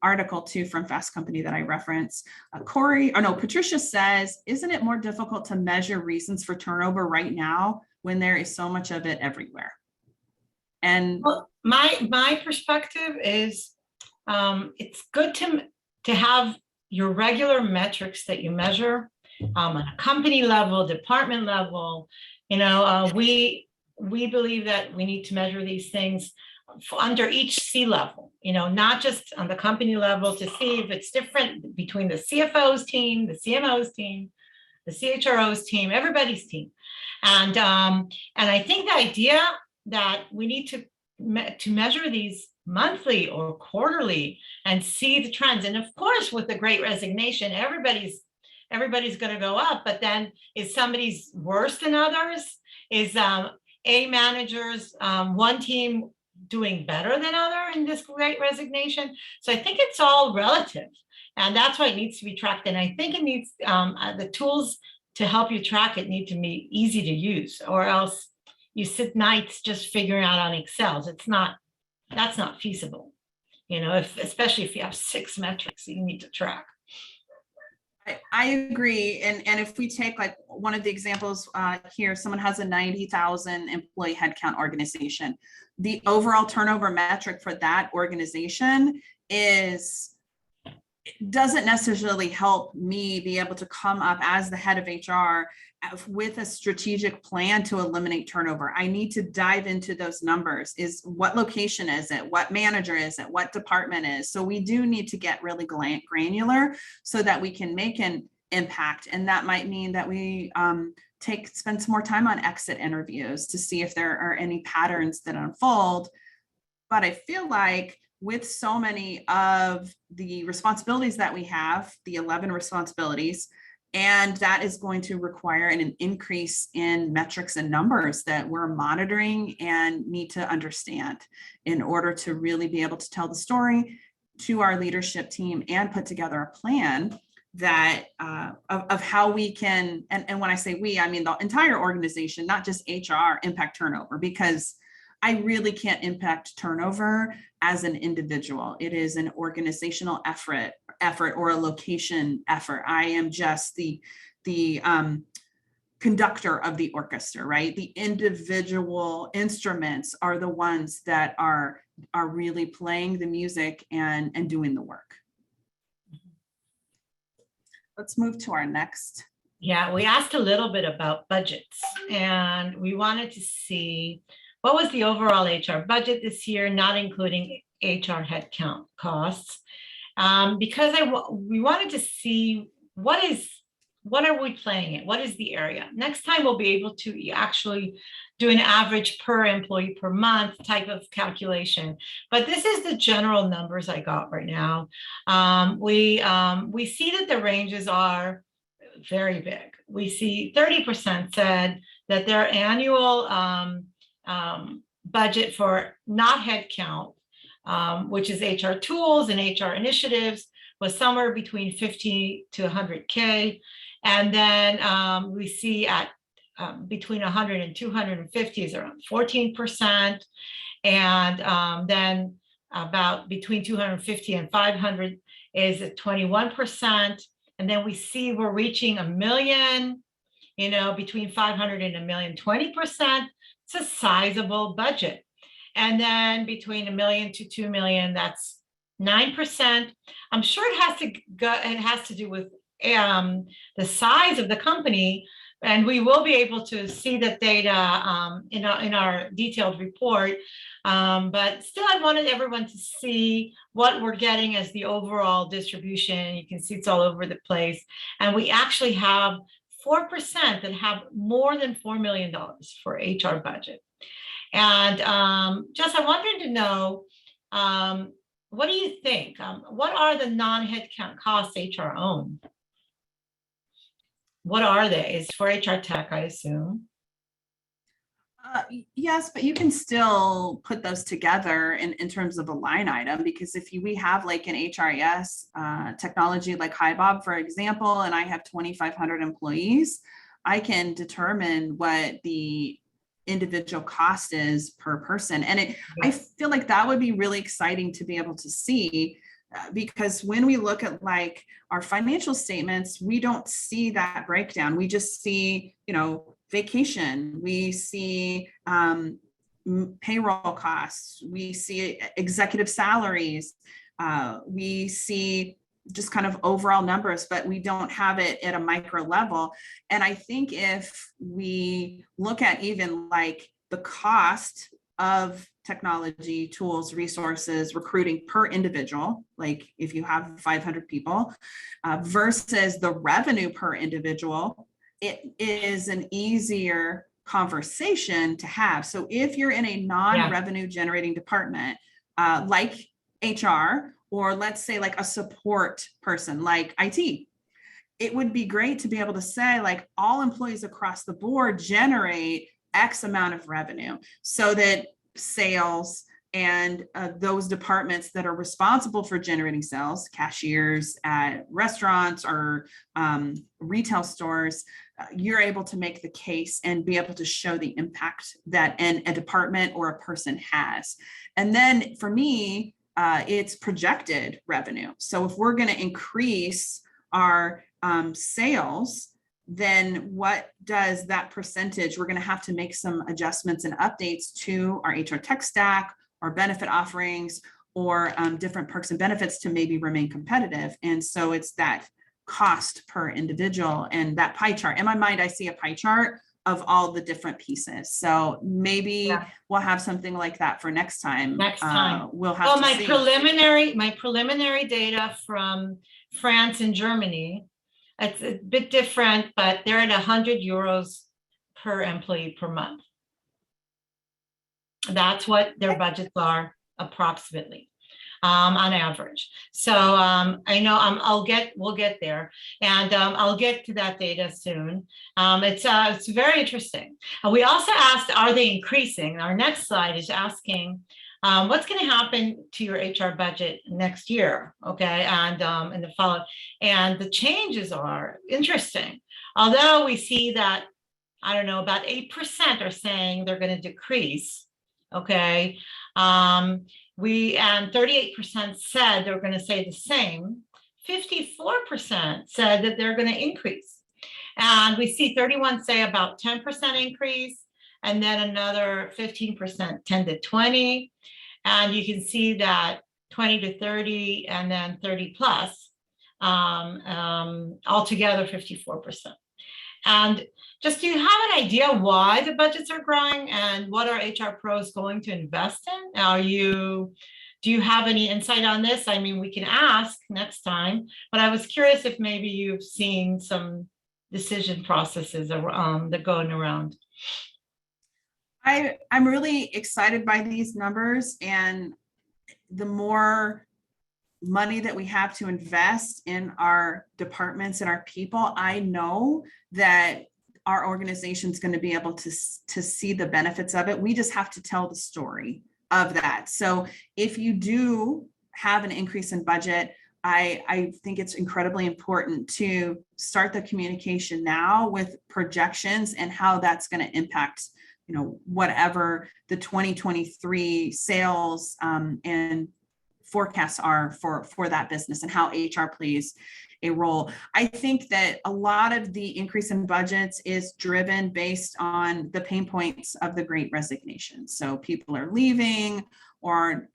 article too from Fast Company that I referenced. Patricia says, isn't it more difficult to measure reasons for turnover right now when there is so much of it everywhere? And well, my perspective is it's good to have your regular metrics that you measure on a company level, department level. We believe that we need to measure these things under each C level, not just on the company level, to see if it's different between the CFO's team, the CMO's team, the CHRO's team, everybody's team. And I think the idea that we need to measure these monthly or quarterly and see the trends. And of course, with the Great Resignation, everybody's going to go up, but then is somebody's worse than others? Is A managers, one team doing better than other in this Great Resignation? So I think it's all relative, and that's why it needs to be tracked. And I think it needs, the tools to help you track it need to be easy to use, or else you sit nights just figuring out on Excel. That's not feasible, especially if you have 6 metrics you need to track. I agree. And if we take like one of the examples here, someone has a 90,000 employee headcount organization. The overall turnover metric for that organization doesn't necessarily help me be able to come up as the head of HR with a strategic plan to eliminate turnover. I need to dive into those numbers. Is what location is it? What manager is it? What department is? So we do need to get really granular so that we can make an impact. And that might mean that we spend some more time on exit interviews to see if there are any patterns that unfold. But I feel like with so many of the responsibilities that we have, the 11 responsibilities, and that is going to require an increase in metrics and numbers that we're monitoring and need to understand in order to really be able to tell the story to our leadership team and put together a plan that of how we can, and when I say we, I mean the entire organization, not just HR, impact turnover, because I really can't impact turnover as an individual. It is an organizational effort or a location effort. I am just the conductor of the orchestra, right? The individual instruments are the ones that are really playing the music and doing the work. Let's move to our next. Yeah, we asked a little bit about budgets, and we wanted to see what was the overall HR budget this year, not including HR headcount costs, because we wanted to see what are we playing in? What is the area? Next time we'll be able to actually do an average per employee per month type of calculation. But this is the general numbers I got right now. We see that the ranges are very big. We see 30% said that their annual budget for not headcount, which is HR tools and HR initiatives, was somewhere between 50 to 100K. And then we see at between 100 and 250 is around 14%. And then about between 250 and 500 is at 21. And then we see we're reaching 1 million, between 500 and 1 million, 20%. It's a sizable budget. And then between 1 million to 2 million, that's 9%. I'm sure it has to do with the size of the company, and we will be able to see that data in our detailed report. But still, I wanted everyone to see what we're getting as the overall distribution. You can see it's all over the place. And we actually have 4% that have more than $4 million for HR budget. And Jess, I wanted to know, what do you think? What are the non-headcount costs HR own? What are they? It's for HR tech, I assume. Yes, but you can still put those together in terms of a line item, because if we have like an HRIS technology like HiBob, for example, and I have 2,500 employees, I can determine what the individual cost is per person. And I feel like that would be really exciting to be able to see, because when we look at like our financial statements, we don't see that breakdown. We just see, vacation, we see payroll costs, we see executive salaries, we see just kind of overall numbers, but we don't have it at a micro level. And I think if we look at even like the cost of technology, tools, resources, recruiting per individual, like if you have 500 people versus the revenue per individual, it is an easier conversation to have. So if you're in a non-revenue generating department, like HR, or let's say like a support person like IT, it would be great to be able to say like all employees across the board generate X amount of revenue, so that sales and those departments that are responsible for generating sales, cashiers at restaurants or retail stores, you're able to make the case and be able to show the impact that a department or a person has. And then for me, it's projected revenue. So if we're going to increase our sales, then what does that percentage? We're going to have to make some adjustments and updates to our HR tech stack, our benefit offerings, or different perks and benefits to maybe remain competitive. And so it's that cost per individual and that pie chart. In my mind, I see a pie chart of all the different pieces. So maybe we'll have something like that for next time. We'll have to see. My preliminary data from France and Germany, it's a bit different, but they're at 100 euros per employee per month. That's what their budgets are approximately. On average. So I know we'll get there, and I'll get to that data soon. It's very interesting. We also asked, are they increasing? Our next slide is asking, what's going to happen to your HR budget next year? Okay, and in the follow, and the changes are interesting. Although we see that, I don't know, about 8% are saying they're going to decrease. Okay. And 38% said they're going to stay the same. 54% said that they're going to increase. And we see 31 say about 10% increase, and then another 15%, 10 to 20. And you can see that 20 to 30, and then 30 plus, altogether 54%. And just, do you have an idea why the budgets are growing and what are HR pros going to invest in? Do you have any insight on this? I mean, we can ask next time, but I was curious if maybe you've seen some decision processes that going around. I'm really excited by these numbers, and the more money that we have to invest in our departments and our people, I know that our organization is going to be able to see the benefits of it. We just have to tell the story of that. So if you do have an increase in budget, I think it's incredibly important to start the communication now with projections and how that's going to impact, whatever the 2023 sales and forecasts are for that business and how HR plays a role. I think that a lot of the increase in budgets is driven based on the pain points of the Great Resignation. So people are leaving, or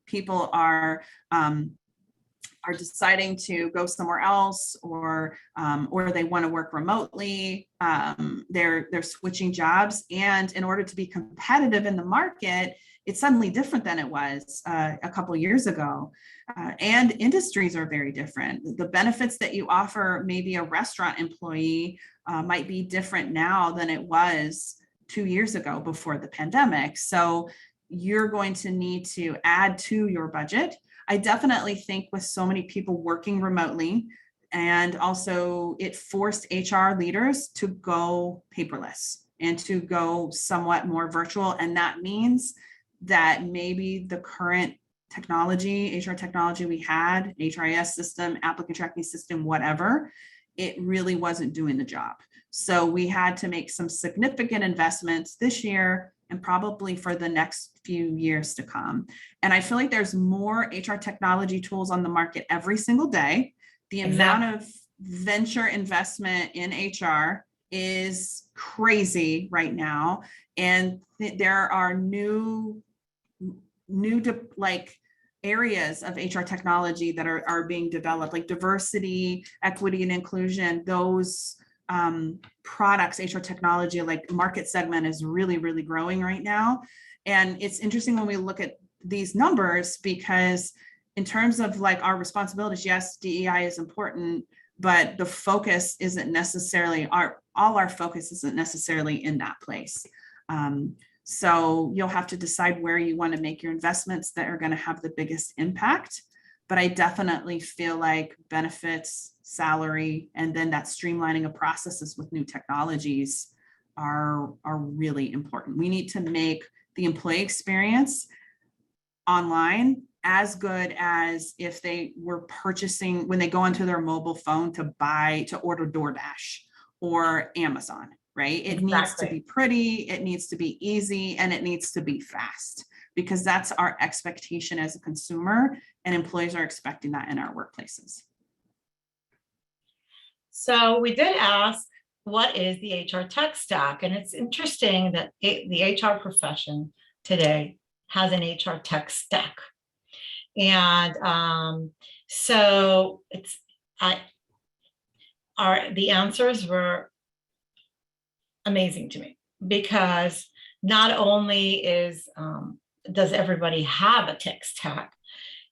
people are deciding to go somewhere else, or they want to work remotely. They're switching jobs, and in order to be competitive in the market, it's suddenly different than it was a couple of years ago. And industries are very different. The benefits that you offer maybe a restaurant employee might be different now than it was 2 years ago before the pandemic. So you're going to need to add to your budget. I definitely think with so many people working remotely, and also it forced HR leaders to go paperless and to go somewhat more virtual. And that means that maybe the current technology, HR technology we had, HRIS system, applicant tracking system, whatever, it really wasn't doing the job. So we had to make some significant investments this year and probably for the next few years to come. And I feel like there's more HR technology tools on the market every single day. The amount of venture investment in HR is crazy right now. And there are new like areas of HR technology that are being developed, like diversity, equity, and inclusion. Those products, HR technology, like market segment is really, really growing right now. And it's interesting when we look at these numbers, because in terms of like our responsibilities, yes, DEI is important, but the focus isn't necessarily all our focus isn't necessarily in that place. So you'll have to decide where you want to make your investments that are going to have the biggest impact. But I definitely feel like benefits, salary, and then that streamlining of processes with new technologies are really important. We need to make the employee experience online as good as if they were purchasing when they go onto their mobile phone to order DoorDash or Amazon. Right? It needs to be pretty, it needs to be easy, and it needs to be fast, because that's our expectation as a consumer, and employees are expecting that in our workplaces. So we did ask, what is the HR tech stack? And it's interesting that the HR profession today has an HR tech stack. And so the answers were amazing to me, because not only does everybody have a tech stack,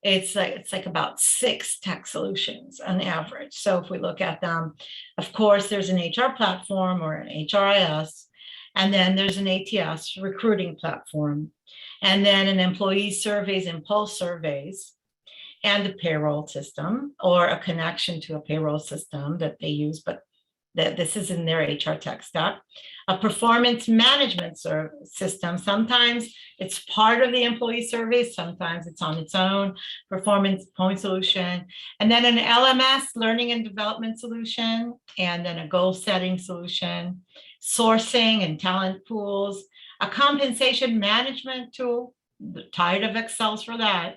it's like about 6 tech solutions on average. So if we look at them, of course, there's an HR platform or an HRIS, and then there's an ATS recruiting platform, and then an employee surveys and pulse surveys, and the payroll system, or a connection to a payroll system that they use, but this is in their HR tech stack. A performance management system. Sometimes it's part of the employee survey, sometimes it's on its own performance point solution. And then an LMS, learning and development solution, and then a goal setting solution, sourcing and talent pools, a compensation management tool, tired of Excel for that,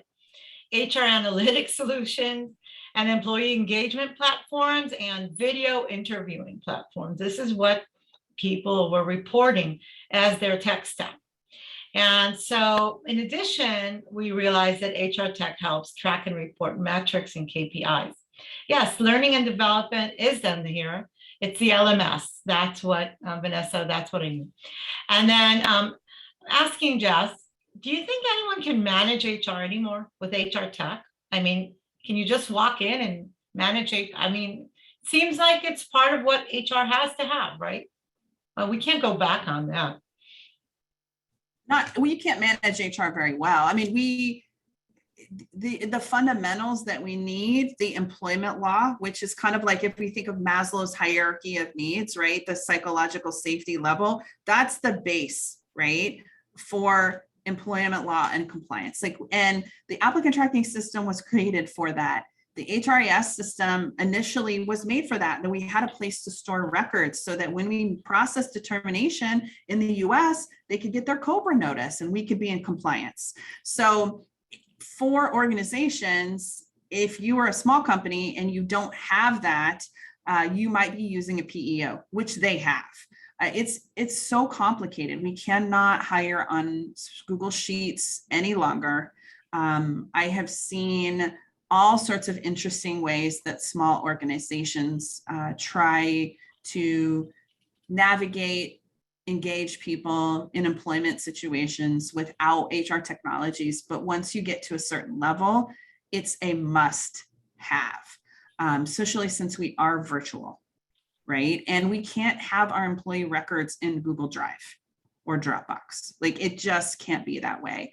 HR analytics solutions, and employee engagement platforms, and video interviewing platforms. This is what people were reporting as their tech stack. And so in addition, we realized that HR tech helps track and report metrics and KPIs. Yes, learning and development is done here. It's the LMS. That's what, Vanessa, that's what I mean. And then asking Jess, do you think anyone can manage HR anymore with HR tech? I mean, can you just walk in and manage it? I mean, it seems like it's part of what HR has to have, right? We can't go back on that. We can't manage HR very well. I mean, the fundamentals that we need, the employment law, which is kind of like if we think of Maslow's hierarchy of needs, right? The psychological safety level, that's the base, right? For employment law and compliance. And the applicant tracking system was created for that. The HRIS system initially was made for that we had a place to store records so that when we process determination in the US, they could get their COBRA notice and we could be in compliance. So for organizations, if you are a small company and you don't have that, you might be using a PEO, which they have. It's so complicated. We cannot hire on Google Sheets any longer. I have seen all sorts of interesting ways that small organizations try to navigate, engage people in employment situations without HR technologies. But once you get to a certain level, it's a must have, especially since we are virtual, right? And we can't have our employee records in Google Drive or Dropbox. Like, it just can't be that way.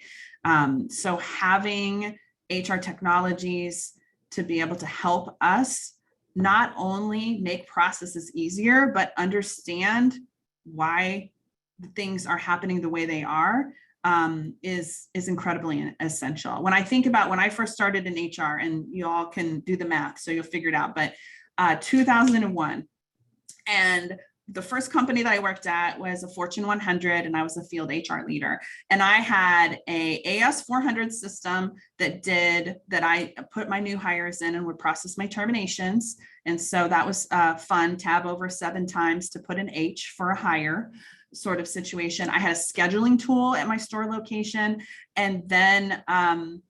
So having HR technologies to be able to help us not only make processes easier, but understand why things are happening the way they are, is incredibly essential. When I think about when I first started in HR, and you all can do the math, so you'll figure it out, but 2001, and the first company that I worked at was a Fortune 100, and I was a field HR leader. And I had a AS400 system that I put my new hires in and would process my terminations. And so that was fun, tab over 7 times to put an H for a hire sort of situation. I had a scheduling tool at my store location. And then I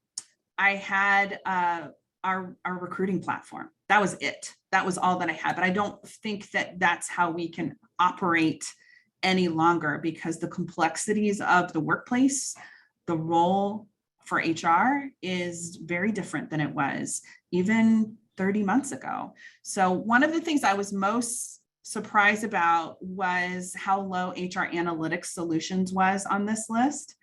had our recruiting platform. That was it. That was all that I had. But I don't think that that's how we can operate any longer, because the complexities of the workplace, the role for HR is very different than it was even 30 months ago. So one of the things I was most surprised about was how low HR analytics solutions was on this list.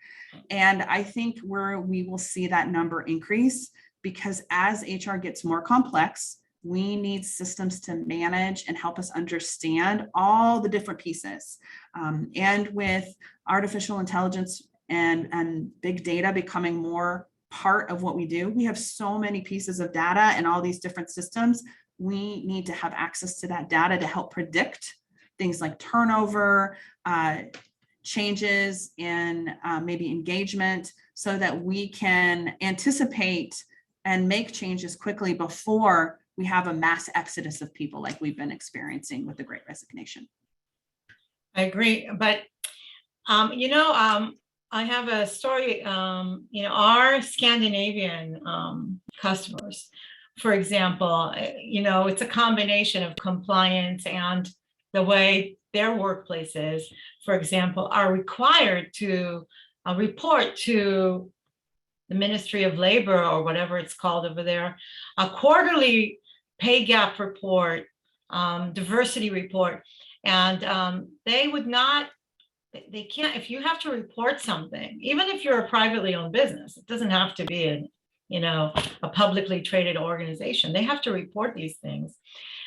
And I think we will see that number increase, because as HR gets more complex, we need systems to manage and help us understand all the different pieces. And with artificial intelligence and big data becoming more part of what we do, we have so many pieces of data and all these different systems. We need to have access to that data to help predict things like turnover, changes in maybe engagement, so that we can anticipate and make changes quickly before we have a mass exodus of people like we've been experiencing with the Great Resignation. I agree, but I have a story. Our Scandinavian customers, for example, it's a combination of compliance and the way their workplaces, for example, are required to report to the Ministry of Labor, or whatever it's called over there, a quarterly pay gap report, diversity report. And they can't, if you have to report something, even if you're a privately owned business, it doesn't have to be a publicly traded organization. They have to report these things.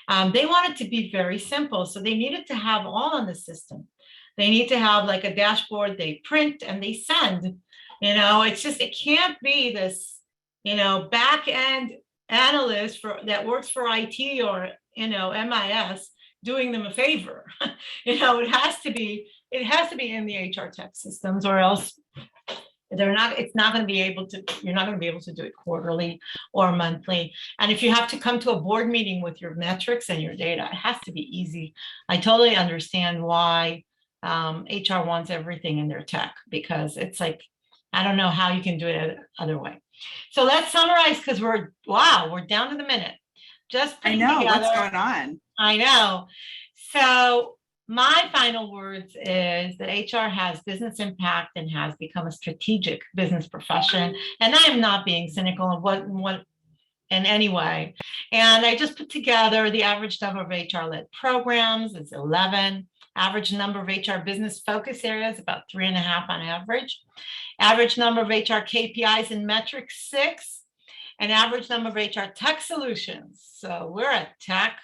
They want it to be very simple. So they needed to have all on the system. They need to have like a dashboard they print and they send. It can't be this, back end analyst that works for IT or, MIS doing them a favor. It has to be in the HR tech systems, or else you're not going to be able to do it quarterly or monthly. And if you have to come to a board meeting with your metrics and your data, it has to be easy. I totally understand why HR wants everything in their tech, because it's like, I don't know how you can do it other way. So let's summarize, because we're down to the minute. I know what's going on. I know. So my final words is that HR has business impact and has become a strategic business profession. And I am not being cynical of what in any way. And I just put together the average number of HR-led programs is 11. Average number of HR business focus areas, about 3.5 on average. Average number of HR KPIs and metrics, 6. And average number of HR tech solutions. So we're a tech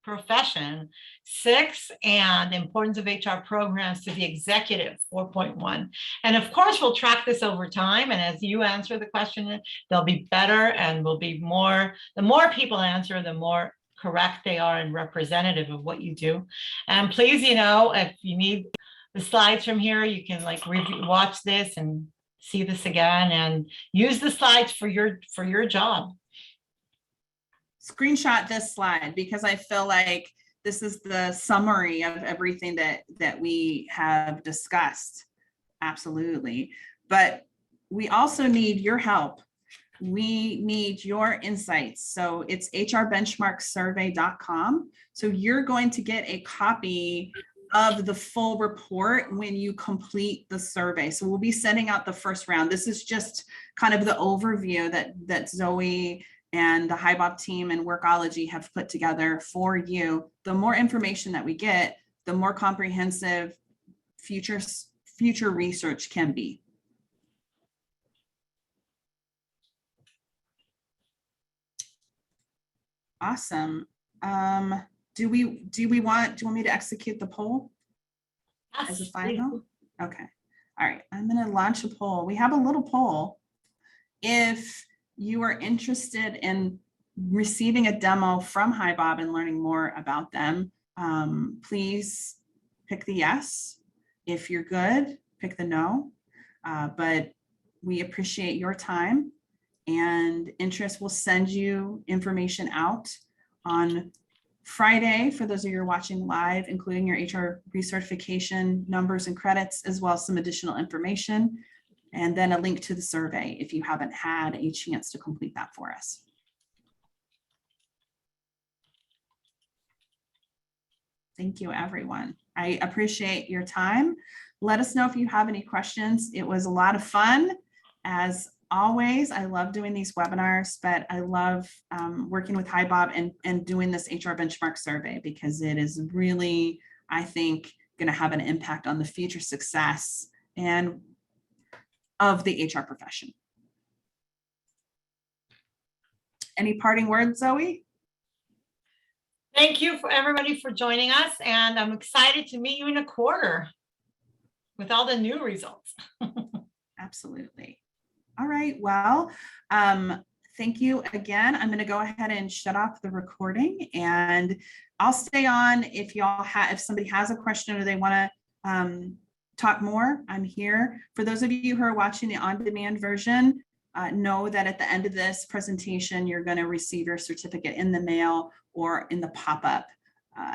profession, 6. And the importance of HR programs to the executive, 4.1. And of course, we'll track this over time. And as you answer the question, they'll be better and will be more, the more people answer, the more correct they are and representative of what you do. And please, if you need the slides from here, you can watch this and see this again and use the slides for your job. Screenshot this slide because I feel like this is the summary of everything that we have discussed. Absolutely. But we also need your help. We need your insights. So it's hrbenchmarksurvey.com. So you're going to get a copy of the full report when you complete the survey. So we'll be sending out the first round. This is just kind of the overview that Zoe and the HiBob team and Workology have put together for you. The more information that we get, the more comprehensive future research can be. Awesome. Do you want me to execute the poll as a final? Okay. All right. I'm going to launch a poll. We have a little poll. If you are interested in receiving a demo from HiBob and learning more about them, please pick the yes. If you're good, pick the no. But we appreciate your time and interest. We'll send you information out on Friday for those of you who are watching live, including your HR recertification numbers and credits, as well as some additional information, and then a link to the survey if you haven't had a chance to complete that for us. Thank you, everyone. I appreciate your time. Let us know if you have any questions. It was a lot of fun. As always, I love doing these webinars, but I love working with HiBob and doing this HR benchmark survey because it is really, I think, going to have an impact on the future success and of the HR profession. Any parting words, Zoe? Thank you for everybody for joining us, and I'm excited to meet you in a quarter with all the new results. Absolutely. All right. Well, thank you again. I'm going to go ahead and shut off the recording, and I'll stay on if if somebody has a question or they want to talk more. I'm here. For those of you who are watching the on-demand version, know that at the end of this presentation, you're going to receive your certificate in the mail or in the pop-up